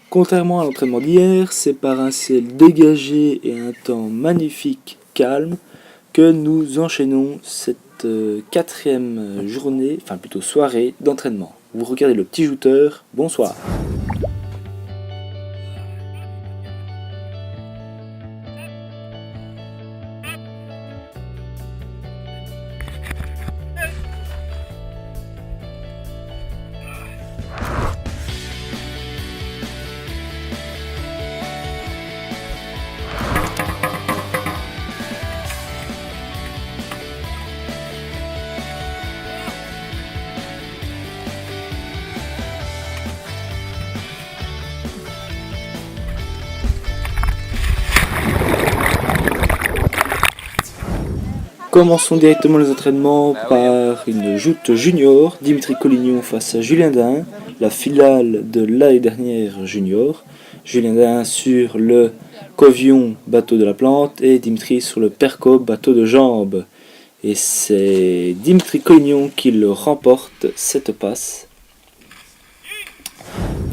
Contrairement à l'entraînement d'hier, c'est par un ciel dégagé et un temps magnifique, calme, que nous enchaînons cette quatrième journée, enfin plutôt soirée d'entraînement. Vous regardez le petit jouteur, bonsoir. Commençons directement les entraînements par une joute junior, Dimitri Collignon face à Julien Dain, la finale de l'année dernière junior. Julien Dain sur le Covion bateau de la plante et Dimitri sur le Perco bateau de jambes. Et c'est Dimitri Collignon qui le remporte cette passe.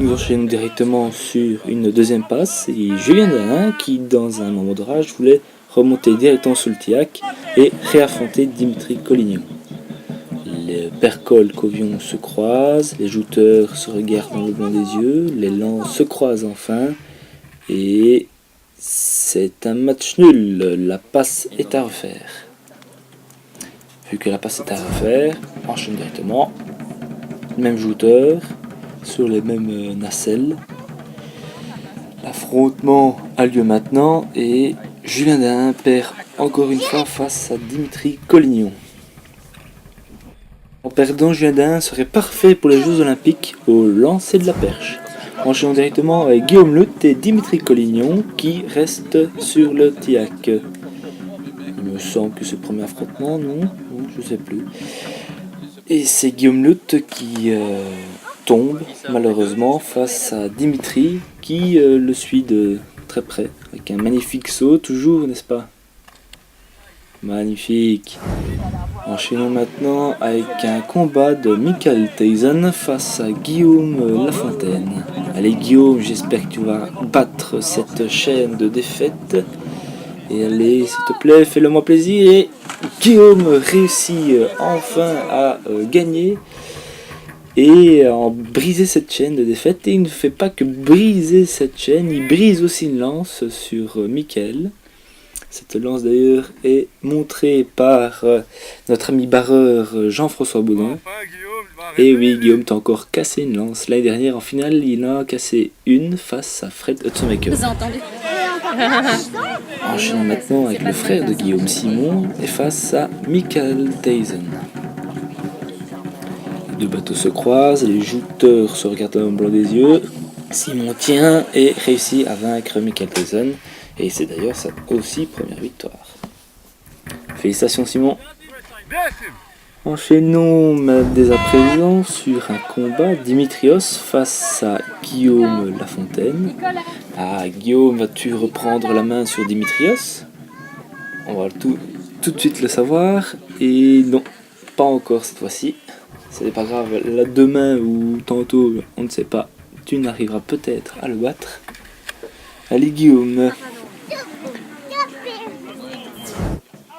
Nous enchaînons directement sur une deuxième passe et Julien Dain qui dans un moment de rage voulait remonter directement sur le tillac et réaffronter Dimitri Collignon. Les percoles Covion se croisent, les jouteurs se regardent dans le blanc des yeux, les lances se croisent enfin et c'est un match nul, la passe est à refaire. Vu que la passe est à refaire, enchaîne directement, même jouteur, sur les mêmes nacelles. L'affrontement a lieu maintenant et Julien Dain perd encore une fois face à Dimitri Collignon. En perdant, Julien Dain serait parfait pour les Jeux Olympiques au lancer de la perche. Enchaînons directement avec Guillaume Luth et Dimitri Collignon qui restent sur le tillac. Il me semble que c'est le premier affrontement, non, je sais plus. Et c'est Guillaume Luth qui tombe malheureusement face à Dimitri qui le suit de très près avec un magnifique saut toujours, n'est-ce pas? Magnifique. Enchaînons maintenant avec un combat de Michael Tyson face à Guillaume Lafontaine. Allez Guillaume, j'espère que tu vas battre cette chaîne de défaites. Et allez, s'il te plaît, fais-le moi plaisir. Et Guillaume réussit enfin à gagner et à briser cette chaîne de défaites. Et il ne fait pas que briser cette chaîne, il brise aussi une lance sur Michael. Cette lance d'ailleurs est montrée par notre ami barreur Jean-François Baudin. Et oui, Guillaume, t'as encore cassé une lance. L'année dernière, en finale, il en a cassé une face à Fred Hutzenmaker. Vous avez entendu? Enchaînons maintenant avec le frère de Guillaume, Simon, et face à Michael Tyson. Les deux bateaux se croisent, les jouteurs se regardent dans le blanc des yeux. Simon tient et réussit à vaincre Michael Tyson. Et c'est d'ailleurs sa aussi première victoire. Félicitations Simon. Enchaînons dès à présent sur un combat Dimitrios face à Guillaume Lafontaine. Ah Guillaume, vas-tu reprendre la main sur Dimitrios? On va tout de suite le savoir. Et non, pas encore cette fois-ci. Ce n'est pas grave, là demain ou tantôt, on ne sait pas, tu n'arriveras peut-être à le battre. Allez Guillaume.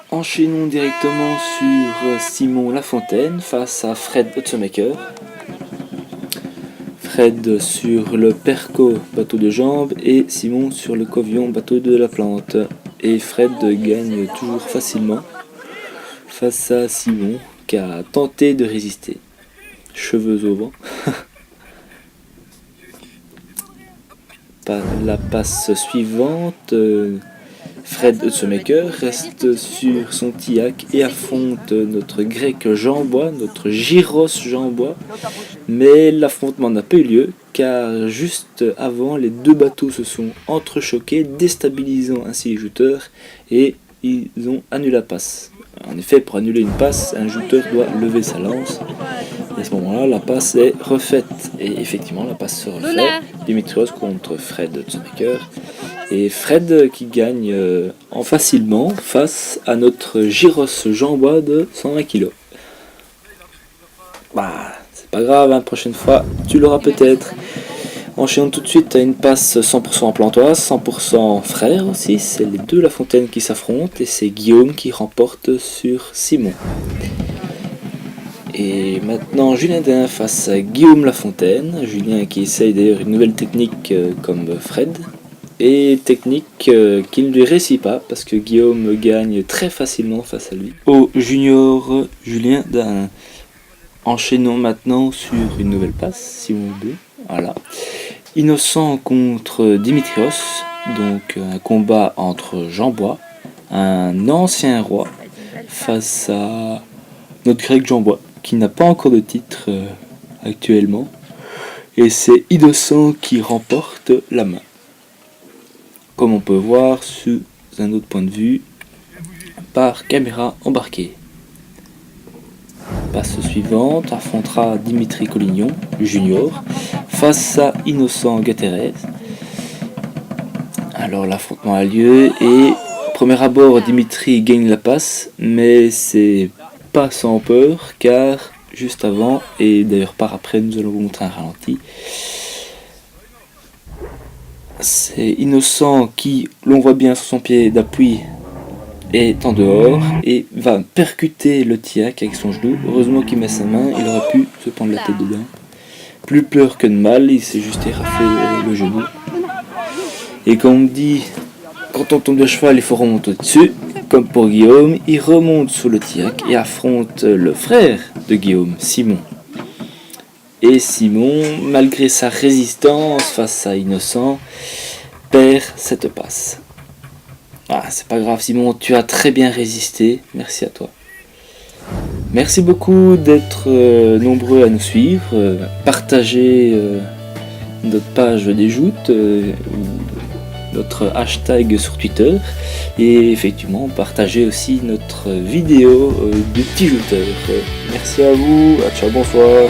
Enchaînons directement sur Simon Lafontaine face à Fred Hutzenmaker. Fred sur le Perco bateau de jambes et Simon sur le Covion bateau de la plante. Et Fred gagne toujours facilement face à Simon qui a tenté de résister. Cheveux au vent. Par la passe suivante, Fred Hutzenmaker reste sur son tillac et affronte notre grec Jean Bois, notre gyros Jean Bois. Mais l'affrontement n'a pas eu lieu car juste avant, les deux bateaux se sont entrechoqués, déstabilisant ainsi les jouteurs et ils ont annulé la passe. En effet, pour annuler une passe, un jouteur doit lever sa lance. Et à ce moment-là, la passe est refaite. Et effectivement, la passe se refait. Dimitrios contre Fred Hutzenmaker. Et Fred qui gagne en facilement face à notre gyros Jean Bois de 120 kg. Bah, c'est pas grave, hein, prochaine fois, tu l'auras peut-être. Enchaînons tout de suite à une passe 100% Plantoise, 100% Frère aussi. C'est les deux Lafontaine qui s'affrontent et c'est Guillaume qui remporte sur Simon. Et maintenant Julien Dain face à Guillaume Lafontaine. Julien qui essaye d'ailleurs une nouvelle technique comme Fred. Et technique qui ne lui réussit pas parce que Guillaume gagne très facilement face à lui. Au junior Julien Dain. Enchaînons maintenant sur une nouvelle passe, Simon 2. Voilà. Innocent contre Dimitrios. Donc un combat entre Jean Bois, un ancien roi, face à notre grec Jean Bois, qui n'a pas encore de titre actuellement. Et c'est Innocent qui remporte la main. Comme on peut voir sous un autre point de vue, par caméra embarquée. Passe suivante affrontera Dimitri Collignon, junior, face à Innocent Gaterez. Alors l'affrontement a lieu et premier abord Dimitri gagne la passe, mais c'est pas sans peur car juste avant, et d'ailleurs par après nous allons vous montrer un ralenti, c'est Innocent qui, l'on voit bien sur son pied d'appui, est en dehors et va percuter le Tiac avec son genou. Heureusement qu'il met sa main, il aurait pu se prendre la tête dedans. Plus peur que de mal, il s'est juste éraflé le genou. Et comme on dit, quand on tombe de cheval, il faut remonter dessus. Comme pour Guillaume, il remonte sur le Tiac et affronte le frère de Guillaume, Simon. Et Simon, malgré sa résistance face à Innocent, perd cette passe. Ah, c'est pas grave Simon, tu as très bien résisté, merci à toi. Merci beaucoup d'être nombreux à nous suivre, partagez notre page des joutes, notre hashtag sur Twitter, et effectivement partagez aussi notre vidéo du petit jouteur. Merci à vous, ciao, bonsoir.